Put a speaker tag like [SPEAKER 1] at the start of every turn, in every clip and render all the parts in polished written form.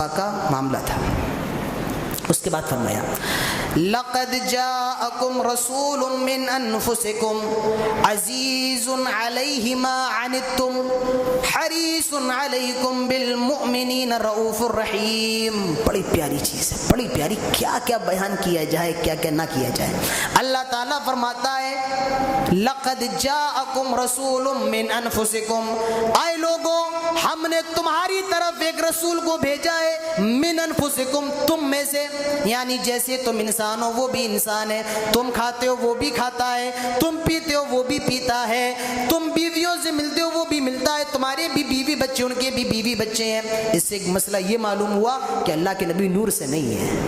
[SPEAKER 1] صحابہ کا معاملہ تھا۔ اس کے بعد فرمایا لقد جاءکم رسول من انفسکم عزیز علیہ ما عنتم حریص علیکم بالمؤمنین رؤوف الرحیم۔ بڑی پیاری چیز ہے، بڑی پیاری، کیا کیا بیان کیا جائے، کیا کیا نہ کیا جائے۔ اللہ تعالیٰ فرماتا ہے لقد جاءکم رسول من انفسکم، اے لوگو ہم نے تمہاری طرف ایک رسول کو بھیجا ہے، من انفسکم، تم میں سے، یعنی جیسے تم انسان ہو وہ بھی انسان ہے، تم کھاتے ہو وہ بھی کھاتا ہے، تم پیتے ہو وہ بھی پیتا ہے، تم بیویوں سے ملتے ہو وہ بھی ملتا ہے، تمہارے بھی بیوی بچے ان کے بھی بیوی بچے ہیں۔ اس سے ایک مسئلہ یہ معلوم ہوا کہ اللہ کے نبی نور سے نہیں ہے۔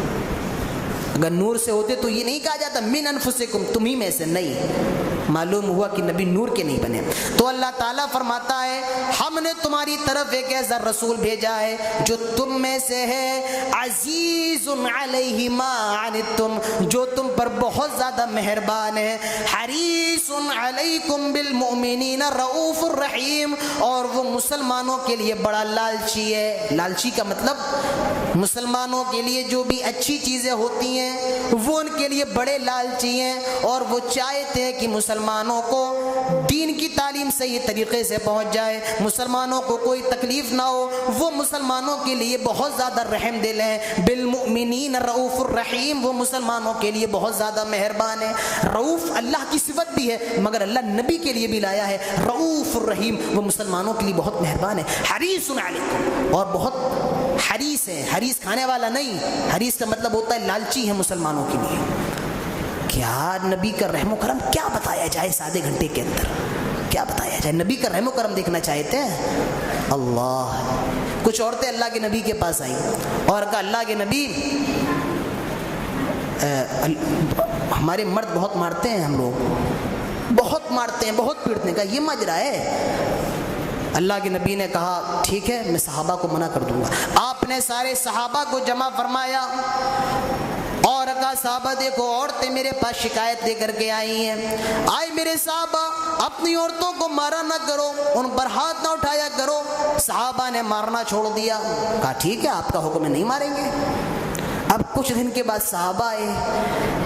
[SPEAKER 1] اگر نور سے ہوتے تو یہ نہیں کہا جاتا من انفسکم، تم ہی میں سے، نہیں، معلوم ہوا کہ نبی نور کے نہیں بنے۔ تو اللہ تعالیٰ فرماتا ہے ہم نے تمہاری طرف ایک ایسا رسول بھیجا ہے جو تم میں سے ہے، عزیز علیہ ما عنتم، جو تم پر بہت زیادہ مہربان ہے، حریص علیکم بالمؤمنین رؤوف الرحیم، اور وہ مسلمانوں کے لیے بڑا لالچی ہے۔ لالچی کا مطلب مسلمانوں کے لیے جو بھی اچھی چیزیں ہوتی ہیں وہ ان کے لیے بڑے لالچی ہیں، اور وہ چاہتے ہیں کہ مسلمانوں کو دین کی تعلیم صحیح طریقے سے پہنچ جائے، مسلمانوں کو کوئی تکلیف نہ ہو، وہ مسلمانوں کے لیے بہت زیادہ رحم دل ہیں۔ بالمؤمنین رؤوف الرحیم، وہ مسلمانوں کے لیے بہت زیادہ مہربان ہے۔ رؤوف اللہ کی صفت بھی ہے، مگر اللہ نبی کے لیے بھی لایا ہے رؤوف الرحیم، وہ مسلمانوں کے لیے بہت مہربان ہے۔ حریص علیکم، اور بہت حریص ہے، حریص کھانے والا نہیں، حریص کا مطلب ہوتا ہے لالچی ہے مسلمانوں کے لیے۔ کیا نبی کا رحم و کرم کیا بتایا جائے اس آدھے گھنٹے کے اندر، کیا بتایا جائے؟ نبی کا رحم و کرم دیکھنا چاہتے ہیں؟ اللہ، کچھ عورتیں اللہ کے نبی کے پاس آئیں اور کہا اللہ کے نبی ہمارے مرد بہت مارتے ہیں، ہم لوگ بہت مارتے ہیں، بہت پیٹتے ہیں۔ کہا یہ ماجرا ہے؟ اللہ کے نبی نے کہا ٹھیک ہے میں صحابہ کو منع کر دوں گا۔ آپ نے سارے صحابہ کو جمع فرمایا اور کہا صحابہ دیکھو عورتیں میرے پاس شکایت دے کر کے آئی ہیں، آئے میرے صحابہ اپنی عورتوں کو مارا نہ کرو، ان پر ہاتھ نہ اٹھایا کرو۔ صحابہ نے مارنا چھوڑ دیا، کہا ٹھیک ہے آپ کا حکم ہے، نہیں ماریں گے۔ اب کچھ دن کے بعد صحابہ آئے،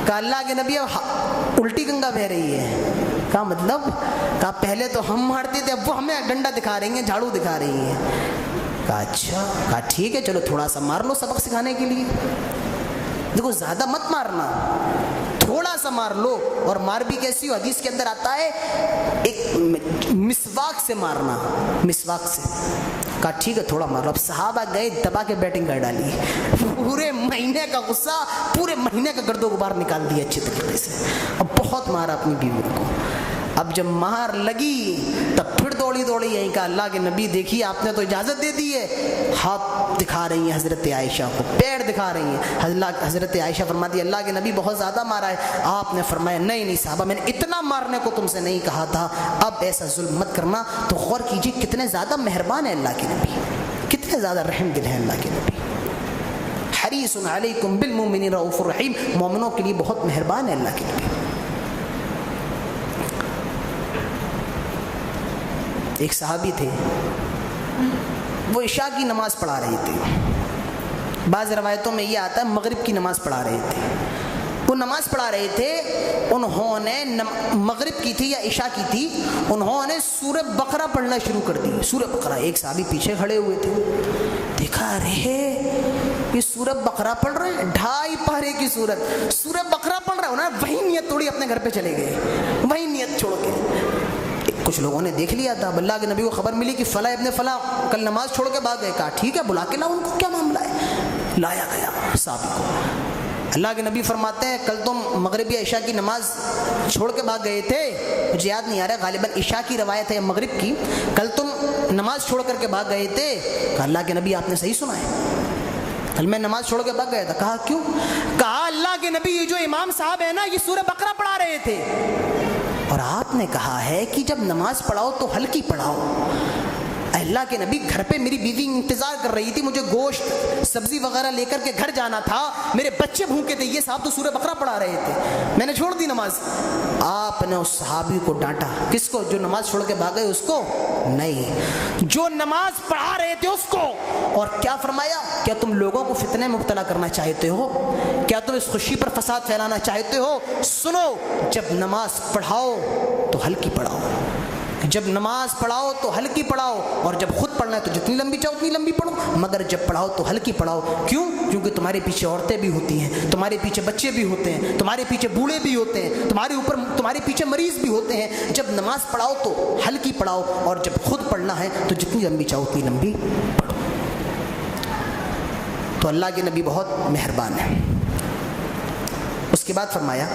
[SPEAKER 1] کہا اللہ کے نبی اب الٹی گنگا بہہ رہی ہے۔ کہا مطلب؟ کہا پہلے تو ہم مارتے تھے، اب وہ ہمیں ڈنڈا دکھا رہی ہیں، جھاڑو دکھا رہی ہیں۔ کہا اچھا، کہا ٹھیک ہے چلو تھوڑا سا مار لو سبق سکھانے کے لیے۔ دیکھو زیادہ مت مارنا، تھوڑا سا مار لو، اور مار بھی کیسی ہو؟ حدیث کے اندر آتا ہے ایک مسواک سے مارنا، مسواک سے۔ کہا ٹھیک ہے تھوڑا مار لو۔ اب صحابہ گئے دبا کے بیٹنگ کر ڈالی، پورے مہینے کا غصہ، پورے مہینے کا گرد و غبار نکال دیا اچھے طریقے سے، اب بہت مارا اپنی بیوی کو۔ اب جب مار لگی تب پھر دوڑی یہیں کہا اللہ کے نبی دیکھیے آپ نے تو اجازت دے دی ہے۔ ہاتھ دکھا رہی ہیں حضرت عائشہ کو، پیر دکھا رہی ہیں۔ حضرت عائشہ فرماتی اللہ کے نبی بہت زیادہ مارا ہے۔ آپ نے فرمایا نہیں صحابہ میں نے اتنا مارنے کو تم سے نہیں کہا تھا، اب ایسا ظلم مت کرنا۔ تو غور کیجیے کتنے زیادہ مہربان ہے اللہ کے نبی، کتنے زیادہ رحم دل ہے اللہ کے نبی۔ حریص علیکم بالمؤمنین رؤوف الرحیم، مومنوں کے لیے بہت مہربان ہے اللہ کے نبی۔ ایک صحابی تھے، وہ عشاء کی نماز پڑھا رہے تھے، بعض روایتوں میں یہ آتا ہے مغرب کی نماز پڑھا رہے تھے۔ وہ نماز پڑھا رہے تھے، انہوں نے مغرب کی تھی یا عشاء کی تھی، انہوں نے سورہ بقرہ پڑھنا شروع کر دی۔ سورہ بقرہ، ایک صحابی پیچھے کھڑے ہوئے تھے، دیکھا ارے یہ سورہ بقرہ پڑھ رہے ہیں، 2.5 پارے کی سورت، سورہ بقرہ پڑھ رہا ہے، انہوں نے وہی نیت توڑی، اپنے گھر پہ چلے گئے وہی نیت چھوڑ کے۔ کچھ لوگوں نے دیکھ لیا تھا، اب اللہ کے نبی کو خبر ملی کہ فلاں ابن فلاں کل نماز چھوڑ کے بھاگ گئے۔ کہا ٹھیک ہے بلا کے لاؤ ان کو، کیا معاملہ ہے؟ لایا گیا صحابی کو۔ اللہ کے نبی فرماتے ہیں کل تم مغرب یا عشاء کی نماز چھوڑ کے بھاگ گئے تھے، مجھے یاد نہیں آ رہا، غالباً عشاء کی روایت ہے یا مغرب کی، کل تم نماز چھوڑ کر کے بھاگ گئے تھے۔ کہا اللہ کے نبی آپ نے صحیح سنا ہے، کل میں نماز چھوڑ کے بھاگ گیا تھا۔ کہا کیوں؟ کہا اللہ کے نبی یہ جو امام صاحب ہے نا یہ سورہ بقرہ پڑھا رہے تھے، اور آپ نے کہا ہے کہ جب نماز پڑھاؤ تو ہلکی پڑھاؤ، اللہ کے نبی گھر پہ میری بیوی انتظار کر رہی تھی, مجھے گوشت سبزی وغیرہ لے کر کے گھر جانا تھا, میرے بچے بھوکے تھے, یہ صاحب تو سورہ بقرہ پڑھا رہے تھے, میں نے چھوڑ دی نماز. آپ نے اس صحابی کو ڈانٹا. کس کو؟ جو نماز چھوڑ کے بھاگے اس کو نہیں, جو نماز پڑھا رہے تھے اس کو. اور کیا فرمایا؟ کیا تم لوگوں کو فتنے میں مبتلا کرنا چاہتے ہو؟ کیا تم اس خوشی پر فساد پھیلانا چاہتے ہو؟ سنو, جب نماز پڑھاؤ تو ہلکی پڑھاؤ, جب نماز پڑھاؤ تو ہلکی پڑھاؤ, اور جب خود پڑھنا ہے تو جتنی لمبی چاہو اتنی لمبی پڑھو, مگر جب پڑھاؤ تو ہلکی پڑھاؤ. کیوں؟ کیونکہ تمہارے پیچھے عورتیں بھی ہوتی ہیں, تمہارے پیچھے بچے بھی ہوتے ہیں, تمہارے پیچھے بوڑھے بھی ہوتے ہیں, تمہارے پیچھے مریض بھی ہوتے ہیں. جب نماز پڑھاؤ تو ہلکی پڑھاؤ, اور جب خود پڑھنا ہے تو جتنی لمبی چاہو اتنی لمبی پڑھو. تو اللہ کے نبی بہت مہربان ہے. اس کے بعد فرمایا